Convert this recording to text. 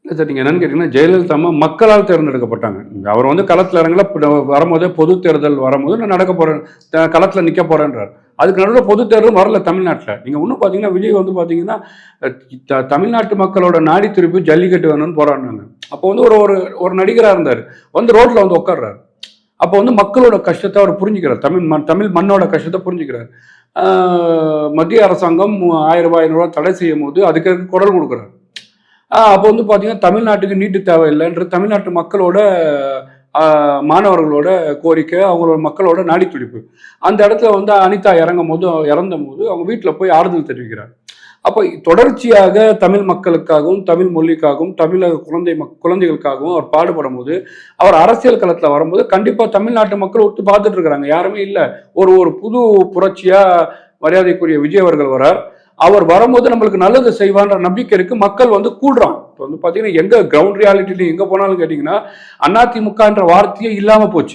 இல்லை சார், நீங்கள் என்னன்னு கேட்டிங்கன்னா, ஜெயலலிதா அம்மா மக்களால் தேர்ந்தெடுக்கப்பட்டாங்க. அவர் வந்து களத்தில் இறங்கல, வரும்போதே பொது தேர்தல் வரும்போது நான் நடக்க போகிறேன், களத்தில் நிற்க போகிறேன்றார். அதுக்கு நடுவில் பொது தேர்தலும் வரல தமிழ்நாட்டில். நீங்கள் இன்னும் பார்த்தீங்கன்னா, விஜய் வந்து பார்த்தீங்கன்னா, தமிழ்நாட்டு மக்களோட நாடி திருப்பி ஜல்லிக்கட்டு வேணும்னு போராடினாங்க. அப்போ வந்து ஒரு ஒரு ஒரு நடிகராக இருந்தார், வந்து ரோட்டில் வந்து உட்கார்றாரு. அப்போ வந்து மக்களோட கஷ்டத்தை அவர் புரிஞ்சுக்கிறார், தமிழ் மண்ணோட கஷ்டத்தை புரிஞ்சுக்கிறார். மத்திய அரசாங்கம் 1000 ரூபாய் 500 ரூபாய் தடை செய்யும் போது அதுக்கு குரல் கொடுக்குறாரு. அப்போ வந்து பார்த்தீங்கன்னா, தமிழ்நாட்டுக்கு நீட்டு தேவையில்லைன்ற தமிழ்நாட்டு மக்களோட மாணவர்களோட கோரிக்கை, அவங்களோட மக்களோட நாடி துடிப்பு. அந்த இடத்துல வந்து அனிதா இறந்த போது அவங்க வீட்டில் போய் ஆறுதல் தெரிவிக்கிறார். அப்போ தொடர்ச்சியாக தமிழ் மக்களுக்காகவும் தமிழ் மொழிக்காகவும் தமிழக குழந்தைகளுக்காகவும் அவர் பாடுபடும் போது, அவர் அரசியல் களத்தில் வரும்போது கண்டிப்பாக தமிழ்நாட்டு மக்கள் ஒத்து பார்த்துட்டு இருக்கிறாங்க, யாருமே இல்லை. ஒரு புது புரட்சியா மரியாதைக்குரிய விஜய் அவர்கள் வரார். அவர் வரும்போது நம்மளுக்கு நல்லது செய்வான்ற நம்பிக்கை இருக்கு, மக்கள் வந்து கூடுறான். இப்போ வந்து பார்த்தீங்கன்னா, எங்க கிரவுண்ட் ரியாலிட்டியில எங்க போனாலும் கேட்டீங்கன்னா, அதிமுகன்ற வார்த்தையே இல்லாம போச்சு.